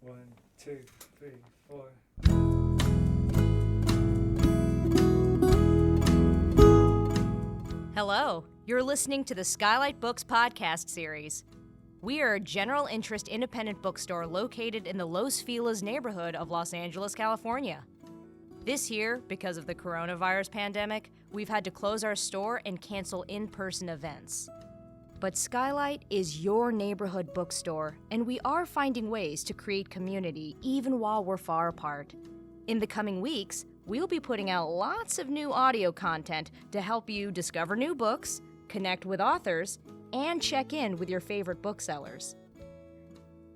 One, two, three, four. Hello, you're listening to the SKYLIT Books podcast series. We are a general interest independent bookstore located in the Los Feliz neighborhood of Los Angeles, California. This year, because of the coronavirus pandemic, we've had to close our store and cancel in-person events. But SKYLIT is your neighborhood bookstore, and we are finding ways to create community even while we're far apart. In the coming weeks, we'll be putting out lots of new audio content to help you discover new books, connect with authors, and check in with your favorite booksellers.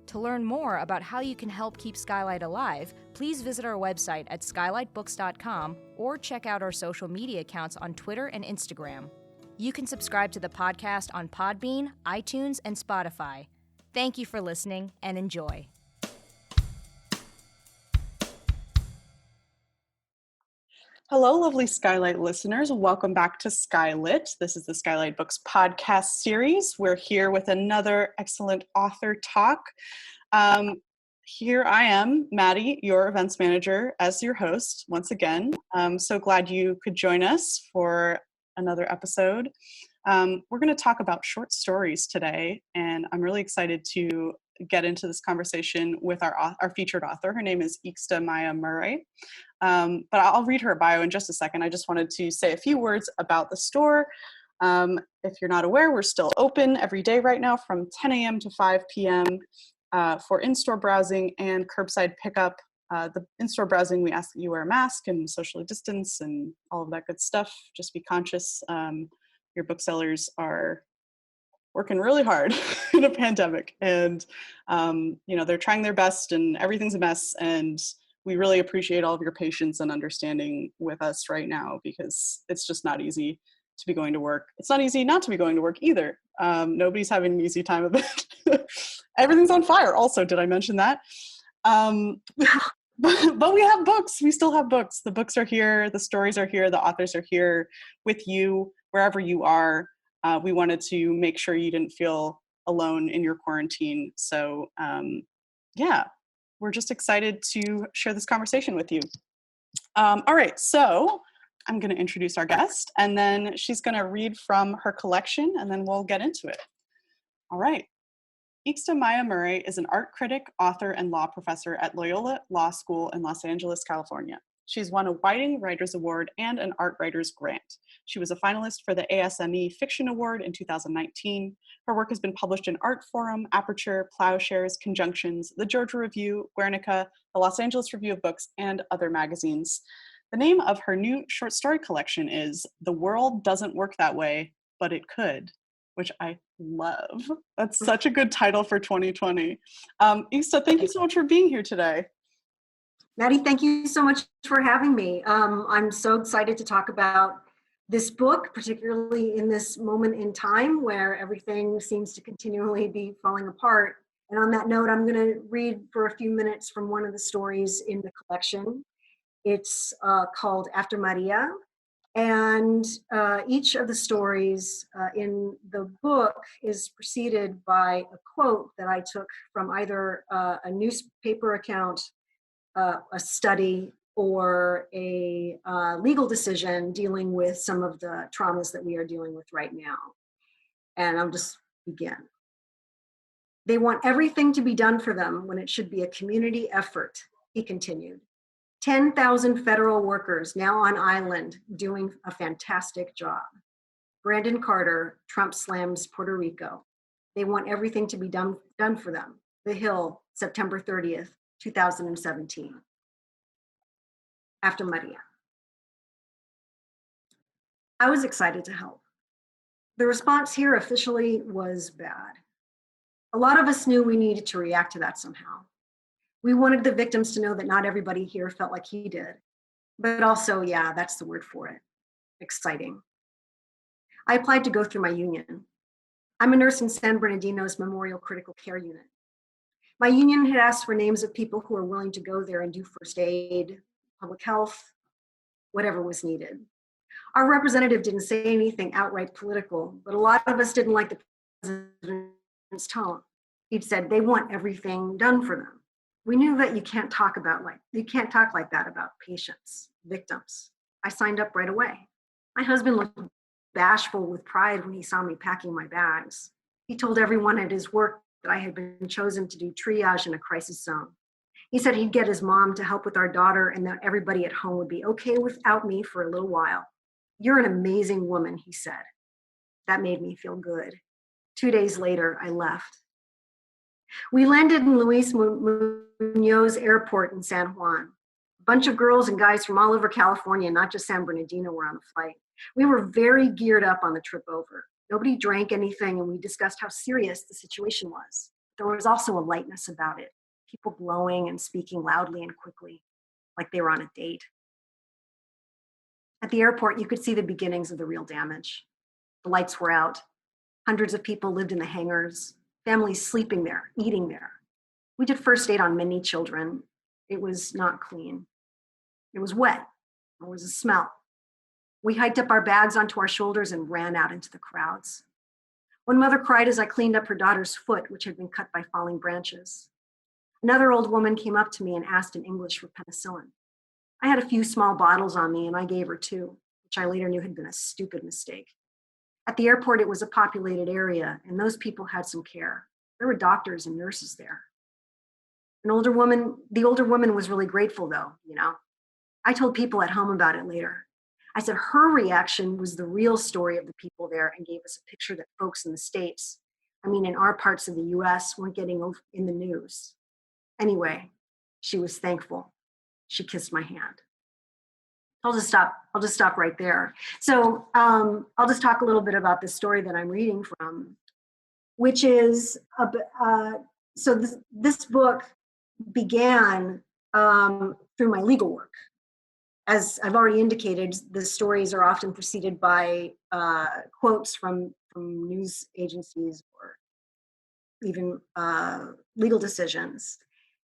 To learn more about how you can help keep SKYLIT alive, please visit our website at skylitbooks.com or check out our social media accounts on Twitter and Instagram. You can subscribe to the podcast on Podbean, iTunes, and Spotify. Thank you for listening and enjoy. Hello, lovely SKYLIT listeners. Welcome back to SKYLIT. This is the SKYLIT Books podcast series. We're here with another excellent author talk. Here I am, Maddie, your events manager, as your host once again. I'm so glad you could join us for another episode. We're going to talk about short stories today, and I'm really excited to get into this conversation with our featured author. Her name is Yxta Maya Murray. But I'll read her bio in just a second. I just wanted to say a few words about the store. If you're not aware, we're still open every day right now from 10 a.m. to 5 p.m. For in-store browsing and curbside pickup. The in-store browsing, we ask that you wear a mask and socially distance and all of that good stuff. Just be conscious. Your booksellers are working really hard in a pandemic, and they're trying their best, and everything's a mess. And we really appreciate all of your patience and understanding with us right now, because it's just not easy to be going to work. It's not easy not to be going to work either. Nobody's having an easy time of it. Everything's on fire. Also, did I mention that? But we have books. We still have books. The books are here. The stories are here. The authors are here with you wherever you are. We wanted to make sure you didn't feel alone in your quarantine. So we're just excited to share this conversation with you. All right, so I'm going to introduce our guest, and then she's going to read from her collection, and then we'll get into it. All right. Yxta Maya Murray is an art critic, author, and law professor at Loyola Law School in Los Angeles, California. She's won a Whiting Writers Award and an Art Writers Grant. She was a finalist for the ASME Fiction Award in 2019. Her work has been published in Art Forum, Aperture, Plowshares, Conjunctions, the Georgia Review, Guernica, the Los Angeles Review of Books, and other magazines. The name of her new short story collection is The World Doesn't Work That Way, But It Could, which I love. That's such a good title for 2020. Yxta, thank you so much for being here today. Maddie, thank you so much for having me. I'm so excited to talk about this book, particularly in this moment in time where everything seems to continually be falling apart. And on that note, I'm going to read for a few minutes from one of the stories in the collection. It's called After Maria. And each of the stories in the book is preceded by a quote that I took from either a newspaper account, a study, or a legal decision dealing with some of the traumas that we are dealing with right now. And I'll just begin. They want everything to be done for them when it should be a community effort, he continued. 10,000 federal workers now on island doing a fantastic job. Brandon Carter, Trump slams Puerto Rico. They want everything to be done for them. The Hill, September 30th, 2017. After Maria. I was excited to help. The response here officially was bad. A lot of us knew we needed to react to that somehow. We wanted the victims to know that not everybody here felt like he did. But also, yeah, that's the word for it. Exciting. I applied to go through my union. I'm a nurse in San Bernardino's Memorial Critical Care Unit. My union had asked for names of people who are willing to go there and do first aid, public health, whatever was needed. Our representative didn't say anything outright political, but a lot of us didn't like the president's tone. He'd said, they want everything done for them. We knew that you can't talk like that about patients, victims. I signed up right away. My husband looked bashful with pride when he saw me packing my bags. He told everyone at his work that I had been chosen to do triage in a crisis zone. He said he'd get his mom to help with our daughter and that everybody at home would be okay without me for a little while. You're an amazing woman, he said. That made me feel good. 2 days later, I left. We landed in Luis Munoz Airport in San Juan. A bunch of girls and guys from all over California, not just San Bernardino, were on the flight. We were very geared up on the trip over. Nobody drank anything, and we discussed how serious the situation was. There was also a lightness about it, people glowing and speaking loudly and quickly, like they were on a date. At the airport, you could see the beginnings of the real damage. The lights were out. Hundreds of people lived in the hangars, families sleeping there, eating there. We did first aid on many children. It was not clean. It was wet. There was a smell. We hiked up our bags onto our shoulders and ran out into the crowds. One mother cried as I cleaned up her daughter's foot, which had been cut by falling branches. Another old woman came up to me and asked in English for penicillin. I had a few small bottles on me and I gave her 2, which I later knew had been a stupid mistake. At the airport, it was a populated area, and those people had some care. There were doctors and nurses there. The older woman was really grateful though, you know. I told people at home about it later. I said her reaction was the real story of the people there and gave us a picture that folks in the States, in our parts of the US, weren't getting in the news. Anyway, she was thankful. She kissed my hand. I'll just stop right there. So I'll just talk a little bit about the story that I'm reading from, which is, this book began through my legal work. As I've already indicated, the stories are often preceded by quotes from news agencies or even legal decisions.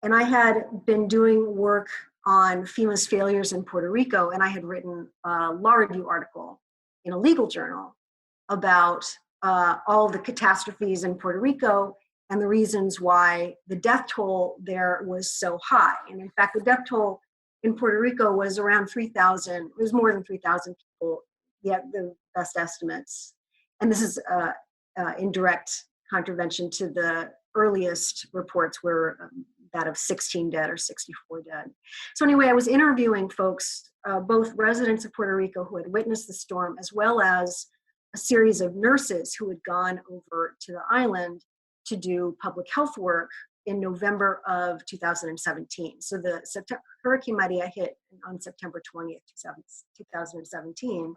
And I had been doing work on FEMA's failures in Puerto Rico, and I had written a law review article in a legal journal about all the catastrophes in Puerto Rico and the reasons why the death toll there was so high. And in fact, the death toll in Puerto Rico was around 3,000. It was more than 3,000 people, the best estimates. And this is in direct contravention to the earliest reports were that of 16 dead or 64 dead. So anyway, I was interviewing folks, both residents of Puerto Rico who had witnessed the storm, as well as a series of nurses who had gone over to the island to do public health work in November of 2017. So Hurricane Maria hit on September 20th, 2017.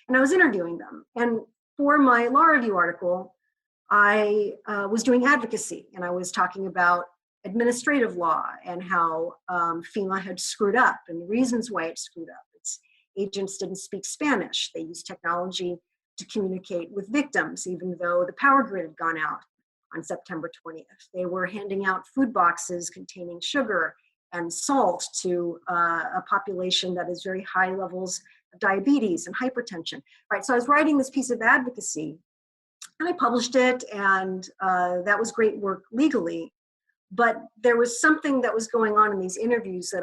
And I was interviewing them. And for my law review article, I was doing advocacy, and I was talking about administrative law and how FEMA had screwed up and the reasons why it screwed up. Its agents didn't speak Spanish. They used technology to communicate with victims, even though the power grid had gone out on September 20th. They were handing out food boxes containing sugar and salt to a population that has very high levels of diabetes and hypertension. Right, so I was writing this piece of advocacy, and I published it, and that was great work legally. But there was something that was going on in these interviews that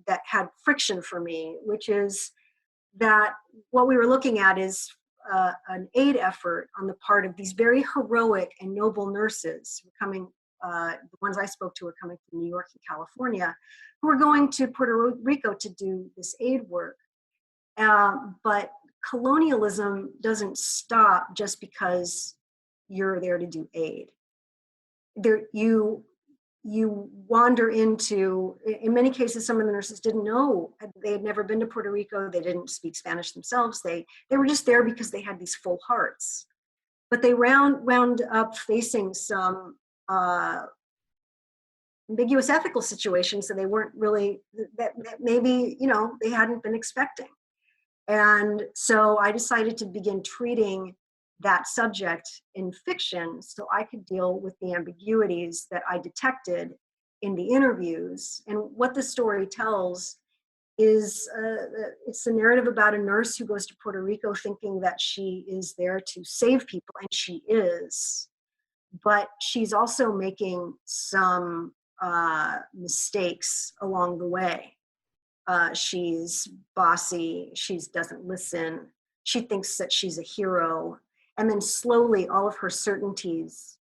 that had friction for me, which is that what we were looking at is an aid effort on the part of these very heroic and noble nurses coming, the ones I spoke to were coming from New York and California, who were going to Puerto Rico to do this aid work. But colonialism doesn't stop just because you're there to do aid. You wander into, in many cases, some of the nurses didn't know, they had never been to Puerto Rico, they didn't speak Spanish themselves, they were just there because they had these full hearts. But they wound up facing some ambiguous ethical situations that they weren't really, that maybe, they hadn't been expecting. And so I decided to begin treating that subject in fiction so I could deal with the ambiguities that I detected in the interviews. And what the story tells is it's a narrative about a nurse who goes to Puerto Rico thinking that she is there to save people, and she is. but she's also making some mistakes along the way. She's bossy, she doesn't listen, she thinks that she's a hero, and then slowly all of her certainties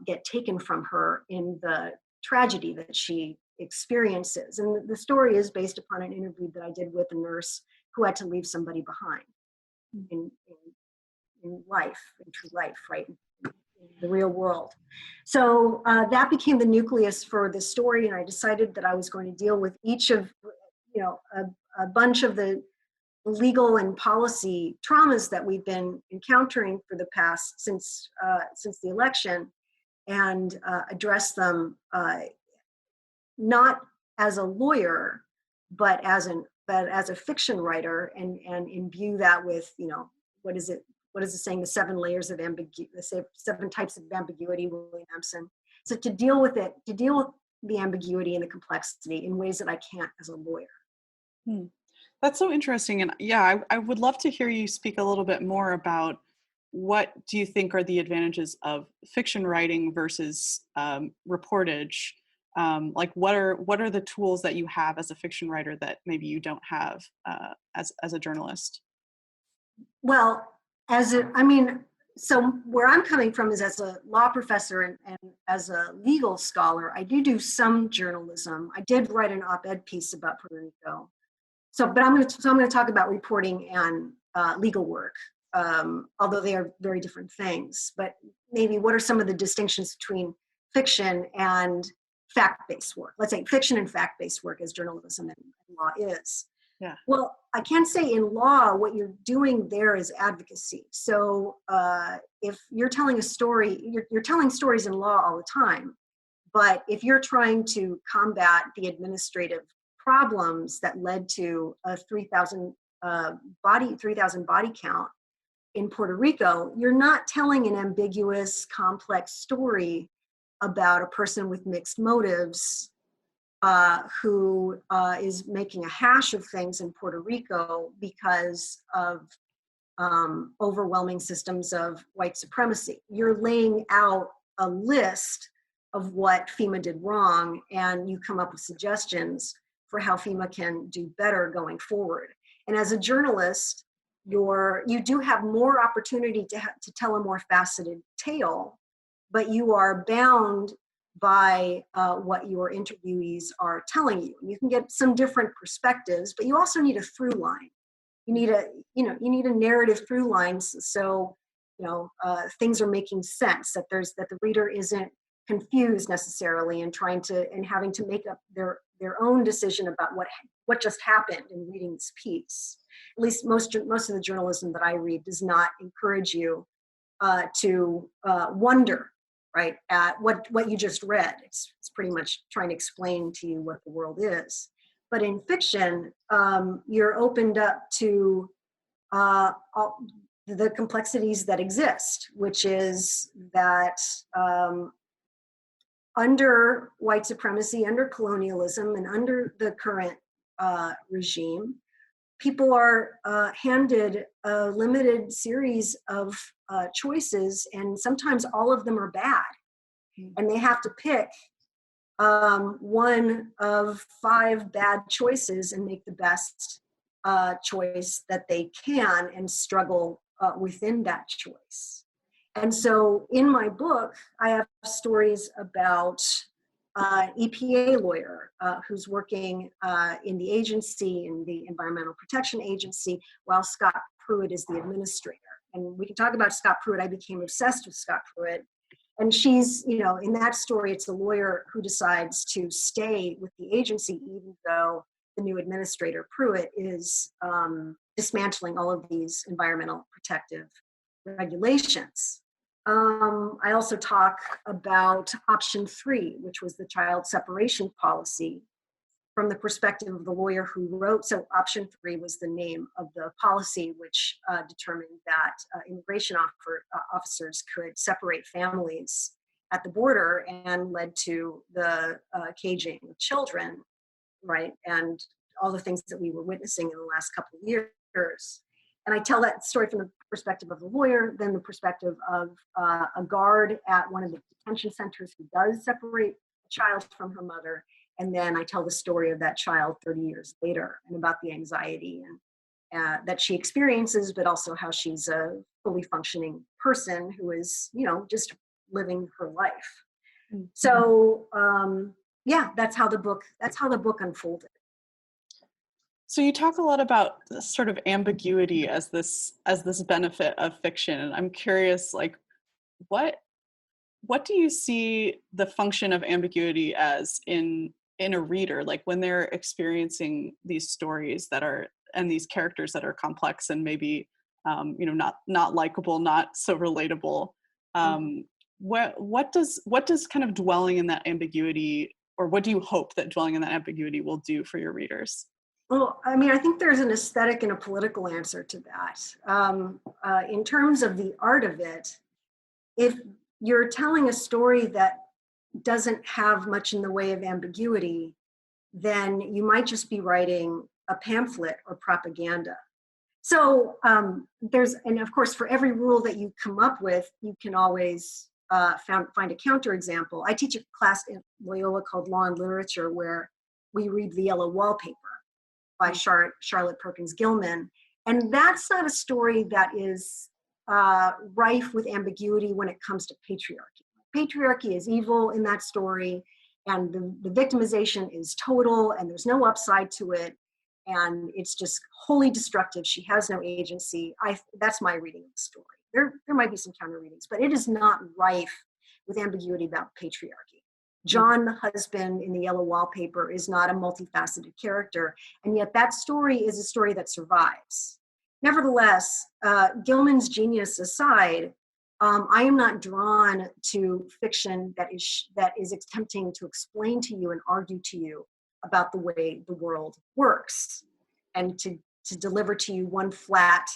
get taken from her in the tragedy that she experiences. And the story is based upon an interview that I did with a nurse who had to leave somebody behind in life, in true life, right? In the real world. So that became the nucleus for the story, and I decided that I was going to deal with each of, a bunch of the legal and policy traumas that we've been encountering for the past, since the election, and address them not as a lawyer, but as a fiction writer, and imbue that with, what is the saying, the 7 layers of ambiguity, the 7 types of ambiguity, William Empson. So to deal with the ambiguity and the complexity in ways that I can't as a lawyer. That's so interesting. And yeah, I would love to hear you speak a little bit more about what do you think are the advantages of fiction writing versus reportage? Like what are the tools that you have as a fiction writer that maybe you don't have as a journalist? Well, so where I'm coming from is as a law professor and as a legal scholar, I do some journalism. I did write an op-ed piece about Puerto Rico. But I'm going to talk about reporting and legal work, although they are very different things. But maybe what are some of the distinctions between fiction and fact-based work? Let's say fiction and fact-based work as journalism and law is. Yeah. Well, I can say in law, what you're doing there is advocacy. So if you're telling a story, you're telling stories in law all the time. But if you're trying to combat the administrative problems that led to a 3,000 body count in Puerto Rico, you're not telling an ambiguous, complex story about a person with mixed motives who is making a hash of things in Puerto Rico because of overwhelming systems of white supremacy. You're laying out a list of what FEMA did wrong, and you come up with suggestions for how FEMA can do better going forward. And as a journalist, you do have more opportunity to tell a more faceted tale, but you are bound by what your interviewees are telling you. You can get some different perspectives, but you also need a through line. You need a narrative through line, so things are making sense, that the reader isn't confused necessarily and having to make up their own decision about what just happened in reading this piece. At least most of the journalism that I read does not encourage you to wonder, right, at what you just read. It's pretty much trying to explain to you what the world is. But in fiction, you're opened up to all the complexities that exist, which is that under white supremacy, under colonialism, and under the current regime, people are handed a limited series of choices, and sometimes all of them are bad. And they have to pick one of 5 bad choices and make the best choice that they can and struggle within that choice. And so in my book, I have stories about EPA lawyer who's working in the agency, in the Environmental Protection Agency, while Scott Pruitt is the administrator. And we can talk about Scott Pruitt. I became obsessed with Scott Pruitt. And she's, in that story, it's the lawyer who decides to stay with the agency, even though the new administrator, Pruitt, is dismantling all of these environmental protective regulations. I also talk about option 3, which was the child separation policy, from the perspective of the lawyer who wrote. So option 3 was the name of the policy, which determined that immigration officers could separate families at the border, and led to the caging of children, right? And all the things that we were witnessing in the last couple of years. And I tell that story from the perspective of the lawyer, then the perspective of a guard at one of the detention centers who does separate a child from her mother. And then I tell the story of that child 30 years later and about the anxiety and that she experiences, but also how she's a fully functioning person who is, just living her life. Mm-hmm. So yeah, that's how the book unfolded. So you talk a lot about this sort of ambiguity as this benefit of fiction, and I'm curious, like, what do you see the function of ambiguity as in a reader, like when they're experiencing these stories and these characters that are complex and maybe not likable, not so relatable. What does kind of dwelling in that ambiguity, or what do you hope that dwelling in that ambiguity will do for your readers? Well, I mean, I think there's an aesthetic and a political answer to that. In terms of the art of it, if you're telling a story that doesn't have much in the way of ambiguity, then you might just be writing a pamphlet or propaganda. So and of course, for every rule that you come up with, you can always find a counterexample. I teach a class in Loyola called Law and Literature, where we read The Yellow Wallpaper by Charlotte Perkins Gilman. And that's not a story that is rife with ambiguity when it comes to patriarchy. Patriarchy is evil in that story, and the victimization is total, and there's no upside to it, and it's just wholly destructive. She has no agency. That's my reading of the story. There might be some counter readings, but it is not rife with ambiguity about patriarchy. John, the husband in The Yellow Wallpaper, is not a multifaceted character, and yet that story is a story that survives. Nevertheless, Gilman's genius aside, I am not drawn to fiction that is attempting to explain to you and argue to you about the way the world works, and to deliver to you one flat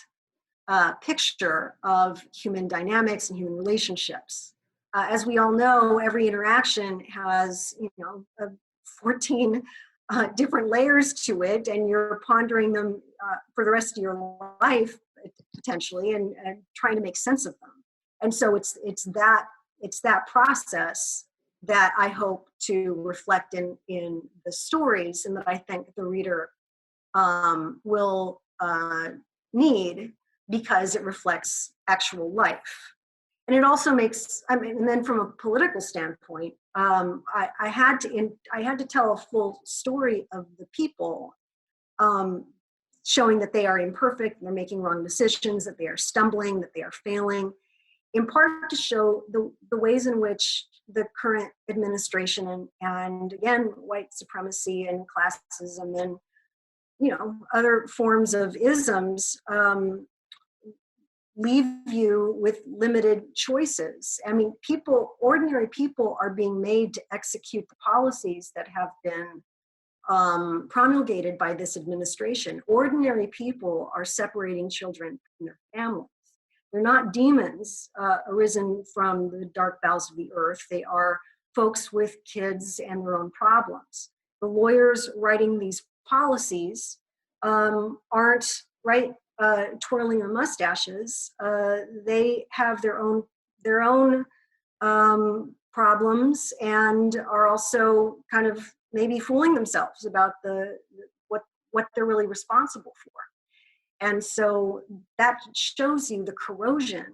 picture of human dynamics and human relationships. As we all know, every interaction has 14 different layers to it, and you're pondering them for the rest of your life potentially, and trying to make sense of them. And so it's that process that I hope to reflect in the stories, and that I think the reader will need, because it reflects actual life. And it also makes, and then from a political standpoint, I had to tell a full story of the people, showing that they are imperfect, they're making wrong decisions, that they are stumbling, that they are failing, in part to show the ways in which the current administration and again, white supremacy and classism and, other forms of isms leave you with limited choices. I mean, ordinary people are being made to execute the policies that have been promulgated by this administration. Ordinary people are separating children from their families. They're not demons arisen from the dark bowels of the earth. They are folks with kids and their own problems. The lawyers writing these policies aren't twirling their mustaches. They have their own problems, and are also kind of maybe fooling themselves about what they're really responsible for. And so that shows you the corrosion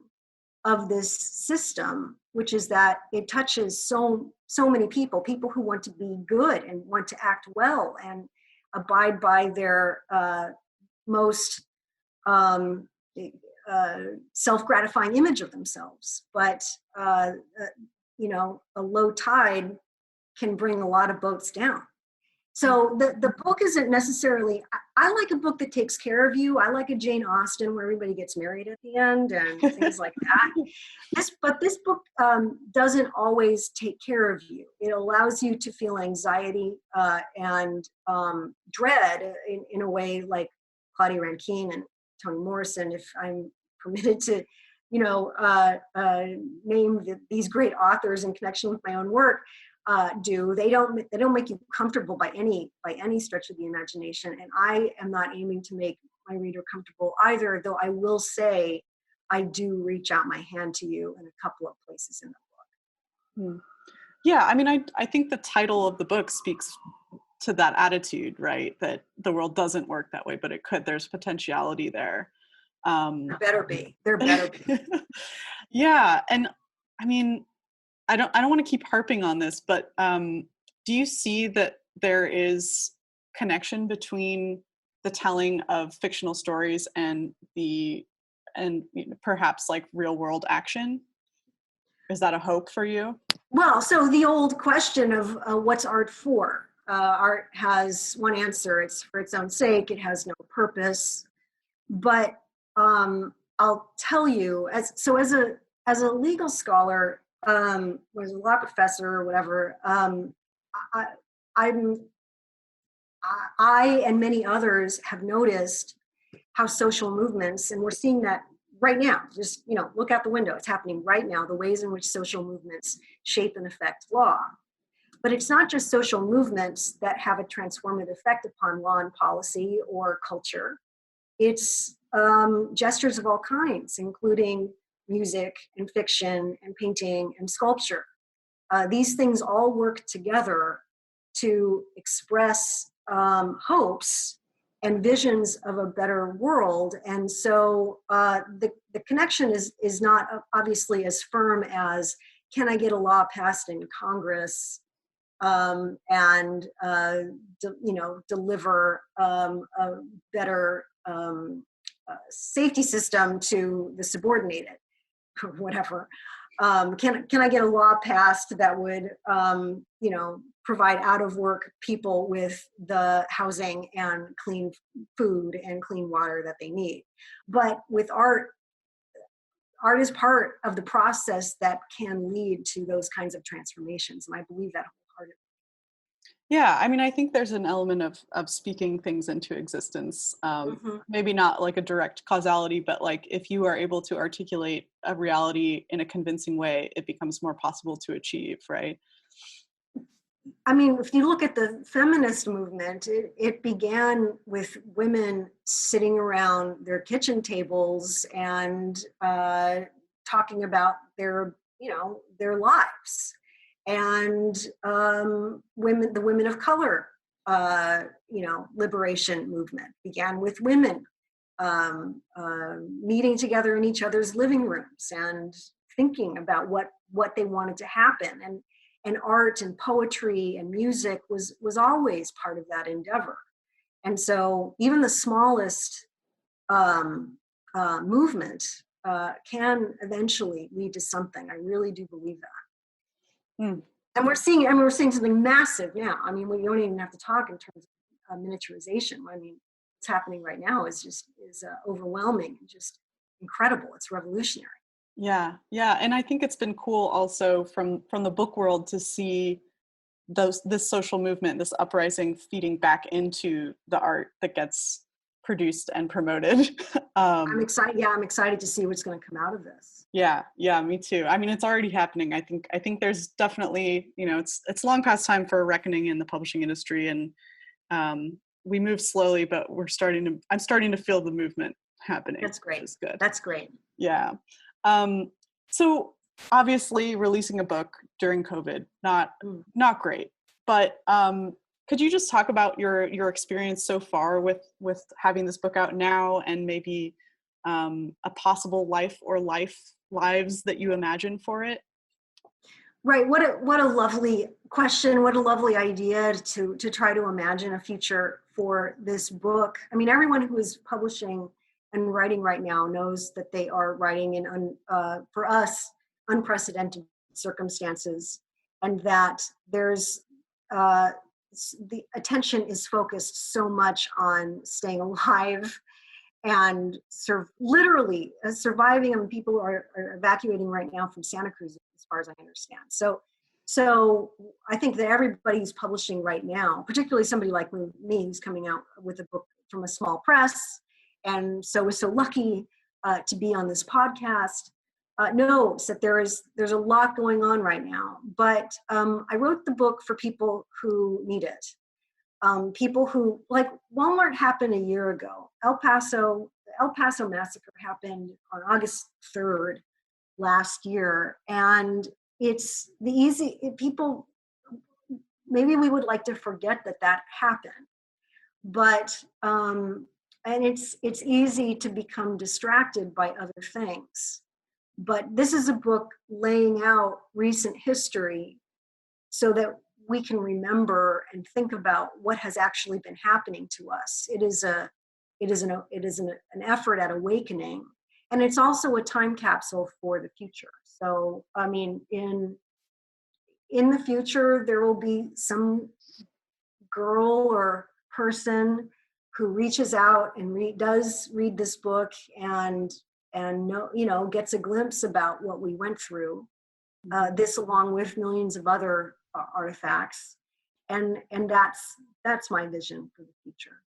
of this system, which is that it touches so many people who want to be good and want to act well and abide by their most self-gratifying image of themselves. But a low tide can bring a lot of boats down. So the book isn't necessarily, I like a book that takes care of you. I like a Jane Austen where everybody gets married at the end and things like that. But this book doesn't always take care of you. It allows you to feel anxiety and dread in a way like Claudia Rankine and Toni Morrison, if I'm permitted to, name these great authors in connection with my own work. They don't make you comfortable by any stretch of the imagination, and I am not aiming to make my reader comfortable either, though I will say I do reach out my hand to you in a couple of places in the book. Yeah, I mean, I think the title of the book speaks to that attitude, right? That the world doesn't work that way, but it could. There's potentiality there. There better be. There better be. Yeah, and I mean, I don't want to keep harping on this, but do you see that there is connection between the telling of fictional stories and perhaps like real world action? Is that a hope for you? Well, so the old question of what's art for? Art has one answer. It's for its own sake. It has no purpose. But I'll tell you, as a legal scholar, was a law professor or whatever, I and many others have noticed how social movements, and we're seeing that right now, just, look out the window, it's happening right now, the ways in which social movements shape and affect law. But it's not just social movements that have a transformative effect upon law and policy or culture. It's gestures of all kinds, including music and fiction and painting and sculpture. These things all work together to express hopes and visions of a better world. And so the connection is not obviously as firm as, can I get a law passed in Congress and deliver a better safety system to the subordinated, or whatever. Can I get a law passed that would provide out of work people with the housing and clean food and clean water that they need? But with art is part of the process that can lead to those kinds of transformations, and I believe that wholeheartedly. Yeah, I mean, I think there's an element of speaking things into existence. Maybe not like a direct causality, but like if you are able to articulate a reality in a convincing way, it becomes more possible to achieve, right? I mean, if you look at the feminist movement, it began with women sitting around their kitchen tables and talking about their lives. And the women of color, liberation movement began with women meeting together in each other's living rooms and thinking about what they wanted to happen. And art and poetry and music was always part of that endeavor. And so even the smallest movement can eventually lead to something. I really do believe that. And we're seeing something massive now. I mean, we don't even have to talk in terms of miniaturization. I mean, what's happening right now is overwhelming and just incredible. It's revolutionary. Yeah, and I think it's been cool also from the book world to see this social movement, this uprising feeding back into the art that gets produced and promoted. I'm excited. Yeah, I'm excited to see what's going to come out of this. Yeah, me too. I mean, it's already happening. I think there's definitely, it's long past time for a reckoning in the publishing industry, and we move slowly, but I'm starting to feel the movement happening. That's great. Which is good. That's great. Yeah. So obviously releasing a book during COVID, not great, but could you just talk about your experience so far with having this book out now, and maybe a possible life or lives that you imagine for it? Right. What a lovely question. What a lovely idea to try to imagine a future for this book. I mean, everyone who is publishing and writing right now knows that they are writing in, for us, unprecedented circumstances, and that there's the attention is focused so much on staying alive and literally surviving. I mean, people are evacuating right now from Santa Cruz, as far as I understand. So I think that everybody who's publishing right now, particularly somebody like me who's coming out with a book from a small press, and so was so lucky to be on this podcast, knows that there's a lot going on right now. But I wrote the book for people who need it. People who, like, Walmart happened a year ago. El Paso, El Paso massacre happened on August 3rd last year, and it's the people, maybe we would like to forget that happened, but and it's easy to become distracted by other things. But this is a book laying out recent history so that we can remember and think about what has actually been happening to us. It is an effort at awakening, and it's also a time capsule for the future. So, I mean, in the future, there will be some girl or person who reaches out and does read this book and gets a glimpse about what we went through. This, along with millions of other artifacts, and that's my vision for the future.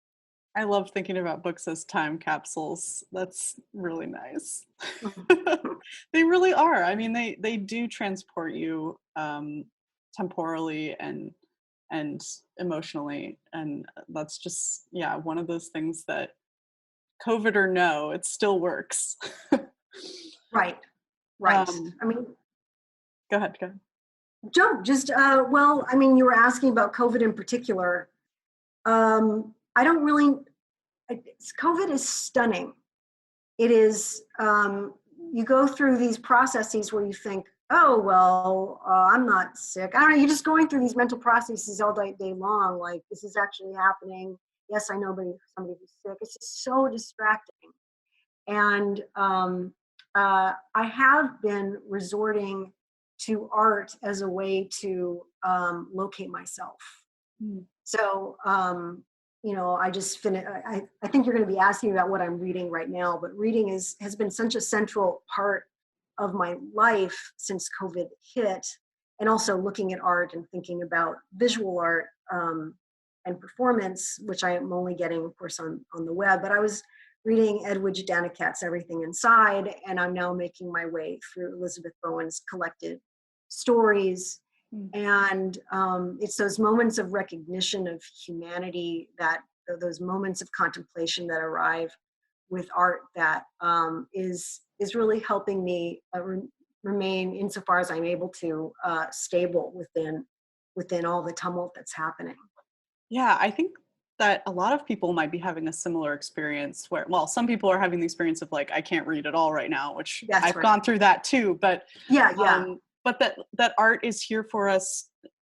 I love thinking about books as time capsules. That's really nice. They really are. I mean, they do transport you temporally and emotionally, and that's just one of those things that, COVID or no, it still works. Right. I mean, go ahead. Joe, just well, I mean, you were asking about COVID in particular. I don't really. COVID is stunning. It is. You go through these processes where you think, oh well, I'm not sick. I don't know. You're just going through these mental processes all day long. Like, this is actually happening. Yes, I know, but somebody who's sick. It's just so distracting. And I have been resorting to art as a way to locate myself. So, I just finished. I think you're going to be asking about what I'm reading right now, but reading has been such a central part of my life since COVID hit, and also looking at art and thinking about visual art and performance, which I am only getting, of course, on the web. But I was reading Edwidge Danicat's Everything Inside, and I'm now making my way through Elizabeth Bowen's collected stories. And it's those moments of recognition of humanity, that those moments of contemplation that arrive with art, that is really helping me remain, insofar as I'm able to, stable within all the tumult that's happening. Yeah, I think that a lot of people might be having a similar experience where, well, some people are having the experience of like, I can't read at all right now, which I've gone through that too, but but that art is here for us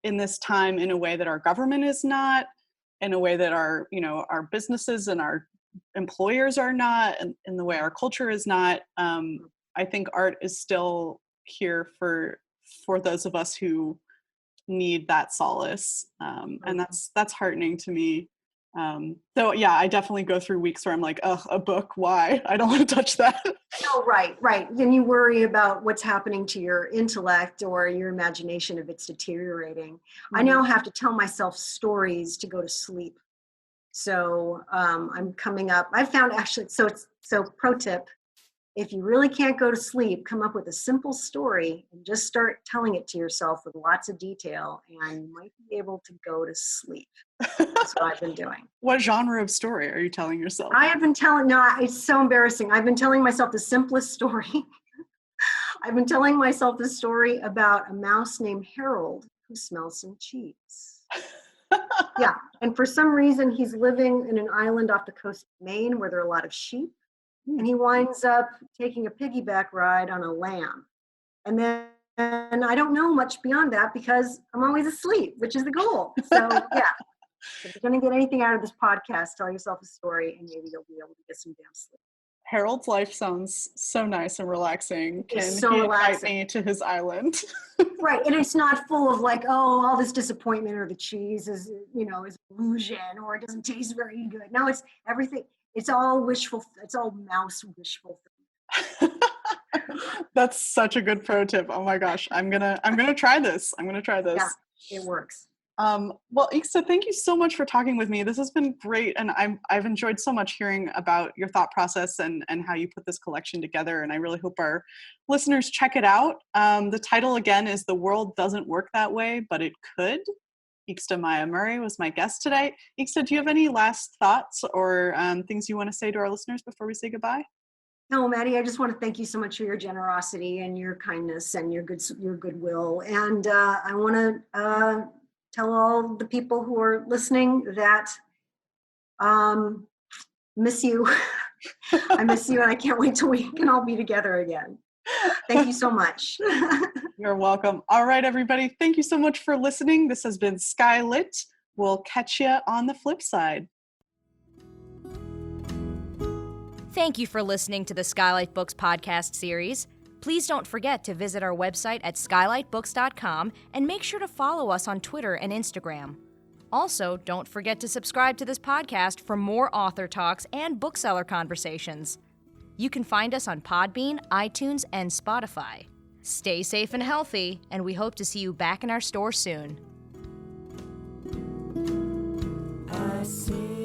in this time in a way that our government is not, in a way that our businesses and our employers are not, and in the way our culture is not. I think art is still here for those of us who need that solace, and that's heartening to me. So yeah, I definitely go through weeks where I'm like, oh, a book, why? I don't want to touch that. Oh, right. Then you worry about what's happening to your intellect or your imagination if it's deteriorating. I now have to tell myself stories to go to sleep. So I'm coming up. I found actually, so pro tip, if you really can't go to sleep, come up with a simple story and just start telling it to yourself with lots of detail, and you might be able to go to sleep. That's what I've been doing. What genre of story are you telling yourself? I have been it's so embarrassing. I've been telling myself the simplest story. I've been telling myself the story about a mouse named Harold who smells some cheese. Yeah, and for some reason he's living in an island off the coast of Maine where there are a lot of sheep. And he winds up taking a piggyback ride on a lamb. And then I don't know much beyond that because I'm always asleep, which is the goal. So yeah, if you're going to get anything out of this podcast, tell yourself a story and maybe you'll be able to get some damn sleep. Harold's life sounds so nice and relaxing. Can he invite me to his island? Right, and it's not full of like, oh, all this disappointment or the cheese is illusion or it doesn't taste very good. No, it's everything. It's all wishful. It's all mouse wishful thinking. That's such a good pro tip. Oh my gosh, I'm gonna try this. Yeah, it works. Well, Yxta, thank you so much for talking with me. This has been great, and I've enjoyed so much hearing about your thought process and how you put this collection together. And I really hope our listeners check it out. The title again is "The World Doesn't Work That Way, but It Could." Yxta Maya Murray was my guest today. Yxta, do you have any last thoughts or things you want to say to our listeners before we say goodbye? No, Maddie, I just want to thank you so much for your generosity and your kindness and your goodwill. And I want to tell all the people who are listening that miss you. I miss you, and I can't wait till we can all be together again. Thank you so much. You're welcome. All right, everybody. Thank you so much for listening. This has been SKYLIT. We'll catch you on the flip side. Thank you for listening to the SKYLIT Books podcast series. Please don't forget to visit our website at skylitebooks.com and make sure to follow us on Twitter and Instagram. Also, don't forget to subscribe to this podcast for more author talks and bookseller conversations. You can find us on Podbean, iTunes, and Spotify. Stay safe and healthy, and we hope to see you back in our store soon. I see